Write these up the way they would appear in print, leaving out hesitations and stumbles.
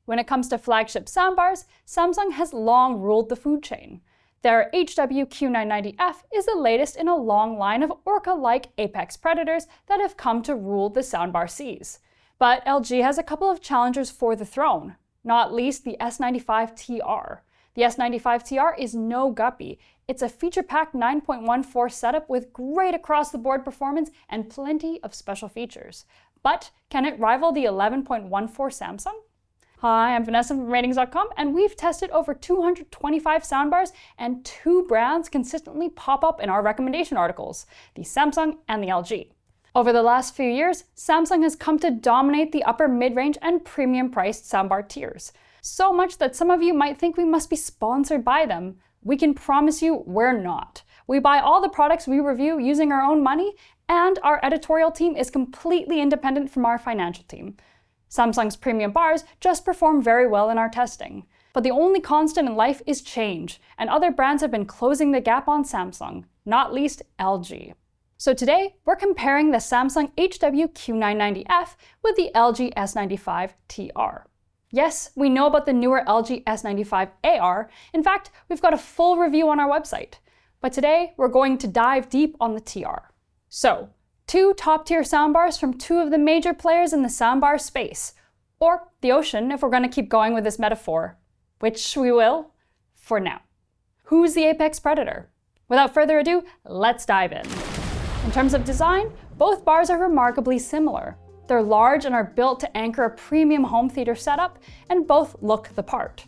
When it comes to flagship soundbars, Samsung has long ruled the food chain. Their HW-Q990F is the latest in a long line of orca-like apex predators that have come to rule the soundbar seas. But LG has a couple of challengers for the throne, not least the S95TR. The S95TR is no guppy. It's a feature-packed 9.14 setup with great across-the-board performance and plenty of special features. But can it rival the 11.14 Samsung? Hi, I'm Vanessa from Rtings.com, and we've tested over 225 soundbars, and two brands consistently pop up in our recommendation articles, the Samsung and the LG. Over the last few years, Samsung has come to dominate the upper mid-range and premium-priced soundbar tiers. So much that some of you might think we must be sponsored by them. We can promise you we're not. We buy all the products we review using our own money, and our editorial team is completely independent from our financial team. Samsung's premium bars just perform very well in our testing. But the only constant in life is change, and other brands have been closing the gap on Samsung, not least LG. So today, we're comparing the Samsung HW-Q990F with the LG S95TR. Yes, we know about the newer LG S95AR. In fact, we've got a full review on our website. But today, we're going to dive deep on the TR. So, two top-tier soundbars from two of the major players in the soundbar space. Or the ocean, if we're going to keep going with this metaphor. Which we will, for now. Who's the apex predator? Without further ado, let's dive in. In terms of design, both bars are remarkably similar. They're large and are built to anchor a premium home theater setup, and both look the part.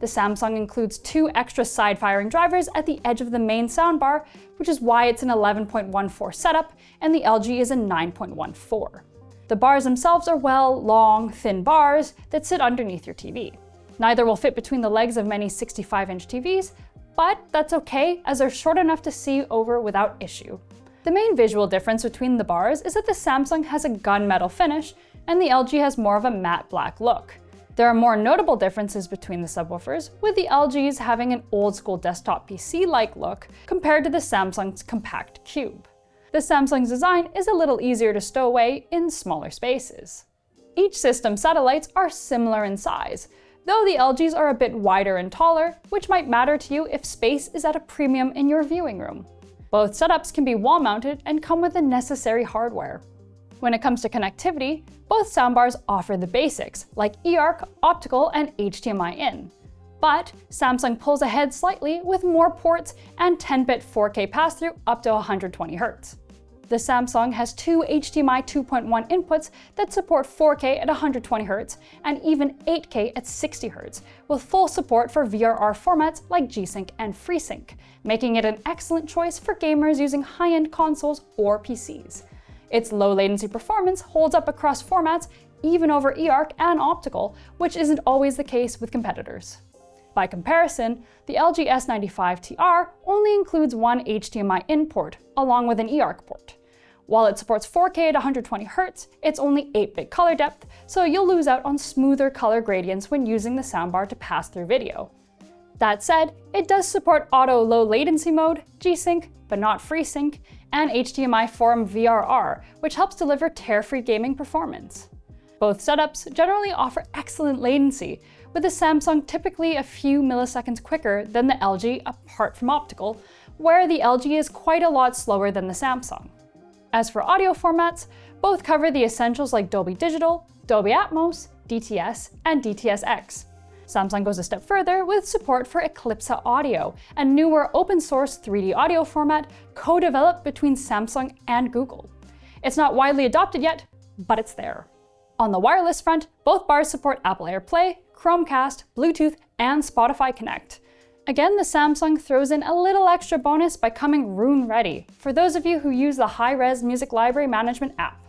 The Samsung includes two extra side-firing drivers at the edge of the main soundbar, which is why it's an 11.14 setup, and the LG is a 9.14. The bars themselves are, well, long, thin bars that sit underneath your TV. Neither will fit between the legs of many 65-inch TVs, but that's okay as they're short enough to see over without issue. The main visual difference between the bars is that the Samsung has a gunmetal finish, and the LG has more of a matte black look. There are more notable differences between the subwoofers, with the LGs having an old-school desktop PC-like look compared to the Samsung's compact cube. The Samsung's design is a little easier to stow away in smaller spaces. Each system's satellites are similar in size, though the LGs are a bit wider and taller, which might matter to you if space is at a premium in your viewing room. Both setups can be wall-mounted and come with the necessary hardware. When it comes to connectivity, both soundbars offer the basics, like eARC, optical, and HDMI in. But Samsung pulls ahead slightly with more ports and 10-bit 4K pass-through up to 120 Hz. The Samsung has two HDMI 2.1 inputs that support 4K at 120 Hz and even 8K at 60 Hz, with full support for VRR formats like G-Sync and FreeSync, making it an excellent choice for gamers using high-end consoles or PCs. Its low latency performance holds up across formats, even over eARC and optical, which isn't always the case with competitors. By comparison, the LG S95TR only includes one HDMI in port, along with an eARC port. While it supports 4K at 120 Hz, it's only 8-bit color depth, so you'll lose out on smoother color gradients when using the soundbar to pass through video. That said, it does support auto low latency mode, G-Sync, but not FreeSync, and HDMI Forum VRR, which helps deliver tear-free gaming performance. Both setups generally offer excellent latency, with the Samsung typically a few milliseconds quicker than the LG apart from optical, where the LG is quite a lot slower than the Samsung. As for audio formats, both cover the essentials like Dolby Digital, Dolby Atmos, DTS, and DTS-X. Samsung goes a step further with support for Eclipsa Audio, a newer open-source 3D audio format co-developed between Samsung and Google. It's not widely adopted yet, but it's there. On the wireless front, both bars support Apple AirPlay, Chromecast, Bluetooth, and Spotify Connect. Again, the Samsung throws in a little extra bonus by coming Roon-ready, for those of you who use the high-res music library management app.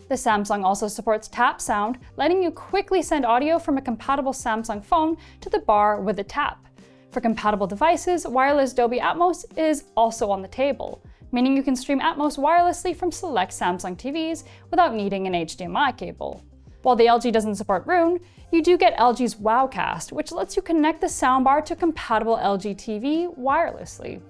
The Samsung also supports tap sound, letting you quickly send audio from a compatible Samsung phone to the bar with a tap. For compatible devices, wireless Dolby Atmos is also on the table, meaning you can stream Atmos wirelessly from select Samsung TVs without needing an HDMI cable. While the LG doesn't support Roon, you do get LG's Wowcast, which lets you connect the soundbar to a compatible LG TV wirelessly.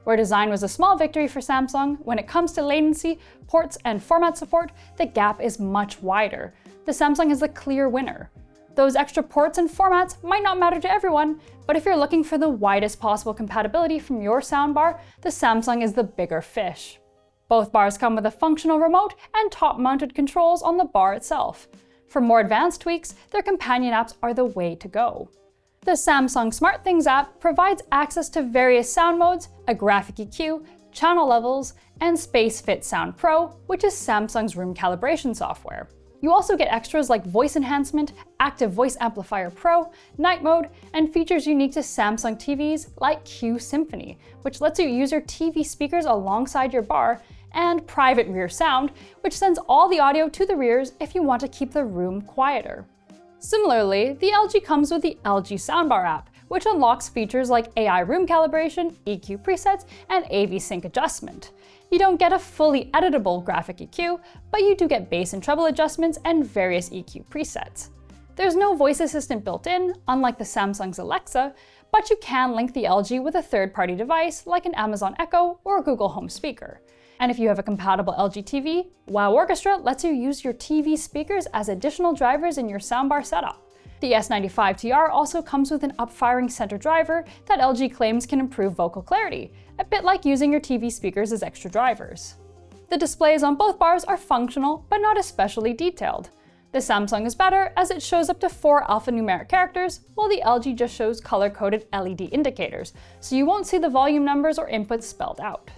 Where design was a small victory for Samsung, when it comes to latency, ports, and format support, the gap is much wider. The Samsung is the clear winner. Those extra ports and formats might not matter to everyone, but if you're looking for the widest possible compatibility from your soundbar, the Samsung is the bigger fish. Both bars come with a functional remote and top-mounted controls on the bar itself. For more advanced tweaks, their companion apps are the way to go. The Samsung SmartThings app provides access to various sound modes, a graphic EQ, channel levels, and SpaceFit Sound Pro, which is Samsung's room calibration software. You also get extras like voice enhancement, active voice amplifier pro, night mode, and features unique to Samsung TVs like Q Symphony, which lets you use your TV speakers alongside your bar, and private rear sound, which sends all the audio to the rears if you want to keep the room quieter. Similarly, the LG comes with the LG Soundbar app, which unlocks features like AI room calibration, EQ presets, and AV sync adjustment. You don't get a fully editable graphic EQ, but you do get bass and treble adjustments and various EQ presets. There's no voice assistant built in, unlike the Samsung's Alexa, but you can link the LG with a third-party device like an Amazon Echo or a Google Home speaker. And if you have a compatible LG TV, Wow Orchestra lets you use your TV speakers as additional drivers in your soundbar setup. The S95TR also comes with an up-firing center driver that LG claims can improve vocal clarity, a bit like using your TV speakers as extra drivers. The displays on both bars are functional, but not especially detailed. The Samsung is better as it shows up to 4 alphanumeric characters, while the LG just shows color-coded LED indicators, so you won't see the volume numbers or inputs spelled out.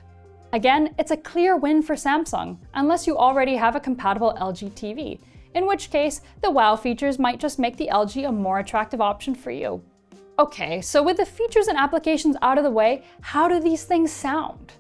Again, it's a clear win for Samsung, unless you already have a compatible LG TV, in which case, the Wow features might just make the LG a more attractive option for you. Okay, so with the features and applications out of the way, how do these things sound?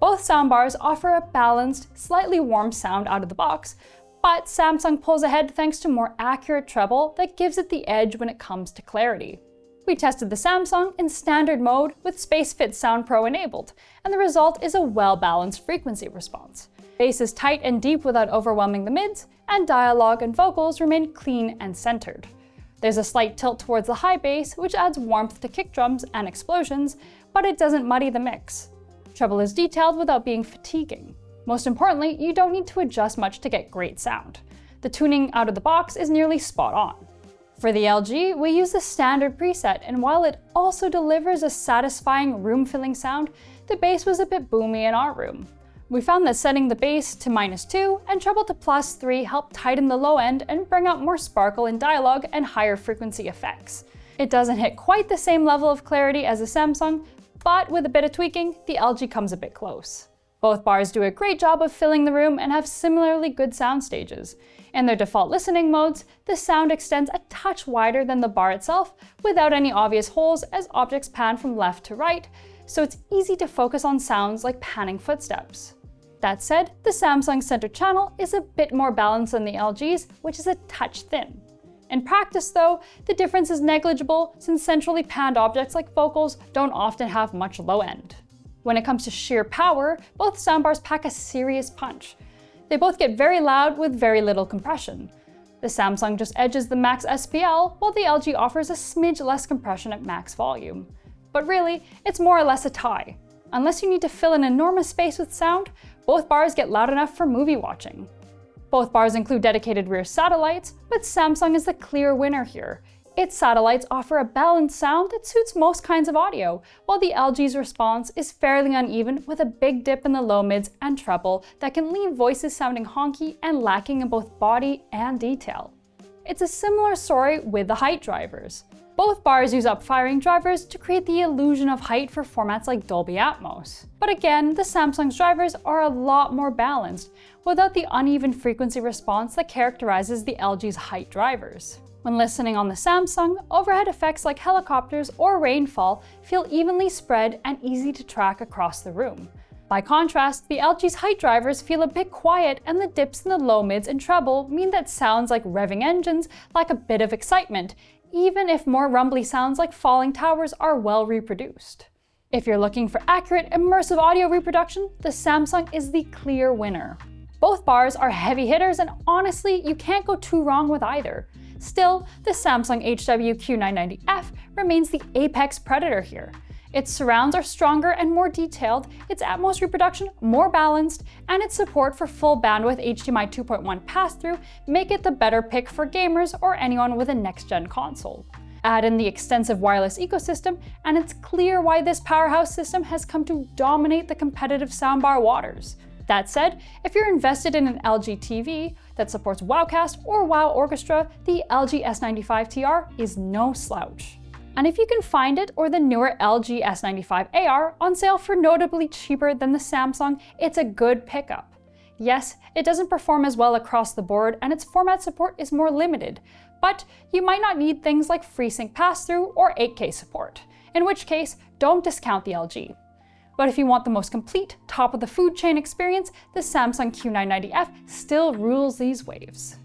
Both soundbars offer a balanced, slightly warm sound out of the box, but Samsung pulls ahead thanks to more accurate treble that gives it the edge when it comes to clarity. We tested the Samsung in standard mode with SpaceFit Sound Pro enabled, and the result is a well-balanced frequency response. Bass is tight and deep without overwhelming the mids, and dialogue and vocals remain clean and centered. There's a slight tilt towards the high bass, which adds warmth to kick drums and explosions, but it doesn't muddy the mix. Treble is detailed without being fatiguing. Most importantly, you don't need to adjust much to get great sound. The tuning out of the box is nearly spot on. For the LG, we use the standard preset, and while it also delivers a satisfying room-filling sound, the bass was a bit boomy in our room. We found that setting the bass to -2 and treble to +3 helped tighten the low end and bring out more sparkle in dialogue and higher frequency effects. It doesn't hit quite the same level of clarity as the Samsung, but with a bit of tweaking, the LG comes a bit close. Both bars do a great job of filling the room and have similarly good sound stages. In their default listening modes, the sound extends a touch wider than the bar itself without any obvious holes as objects pan from left to right, so it's easy to focus on sounds like panning footsteps. That said, the Samsung center channel is a bit more balanced than the LG's, which is a touch thin. In practice though, the difference is negligible since centrally panned objects like vocals don't often have much low end. When it comes to sheer power, both soundbars pack a serious punch. They both get very loud with very little compression. The Samsung just edges the max SPL, while the LG offers a smidge less compression at max volume. But really, it's more or less a tie. Unless you need to fill an enormous space with sound, both bars get loud enough for movie watching. Both bars include dedicated rear satellites, but Samsung is the clear winner here. Its satellites offer a balanced sound that suits most kinds of audio, while the LG's response is fairly uneven with a big dip in the low mids and treble that can leave voices sounding honky and lacking in both body and detail. It's a similar story with the height drivers. Both bars use up-firing drivers to create the illusion of height for formats like Dolby Atmos. But again, the Samsung's drivers are a lot more balanced, without the uneven frequency response that characterizes the LG's height drivers. When listening on the Samsung, overhead effects like helicopters or rainfall feel evenly spread and easy to track across the room. By contrast, the LG's height drivers feel a bit quiet, and the dips in the low mids and treble mean that sounds like revving engines lack a bit of excitement, even if more rumbly sounds like falling towers are well reproduced. If you're looking for accurate, immersive audio reproduction, the Samsung is the clear winner. Both bars are heavy hitters, and honestly, you can't go too wrong with either. Still, the Samsung HW-Q990F remains the apex predator here. Its surrounds are stronger and more detailed, its Atmos reproduction more balanced, and its support for full bandwidth HDMI 2.1 pass-through make it the better pick for gamers or anyone with a next-gen console. Add in the extensive wireless ecosystem, and it's clear why this powerhouse system has come to dominate the competitive soundbar waters. That said, if you're invested in an LG TV that supports Wowcast or Wow Orchestra, the LG S95TR is no slouch. And if you can find it or the newer LG S95AR on sale for notably cheaper than the Samsung, it's a good pickup. Yes, it doesn't perform as well across the board and its format support is more limited, but you might not need things like FreeSync pass-through or 8K support, in which case, don't discount the LG. But if you want the most complete, top-of-the-food chain experience, the Samsung Q990F still rules these waves.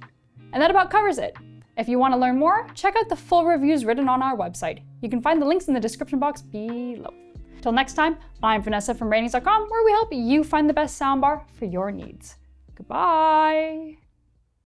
And that about covers it. If you want to learn more, check out the full reviews written on our website. You can find the links in the description box below. Till next time, I'm Vanessa from Rtings.com, where we help you find the best soundbar for your needs. Goodbye!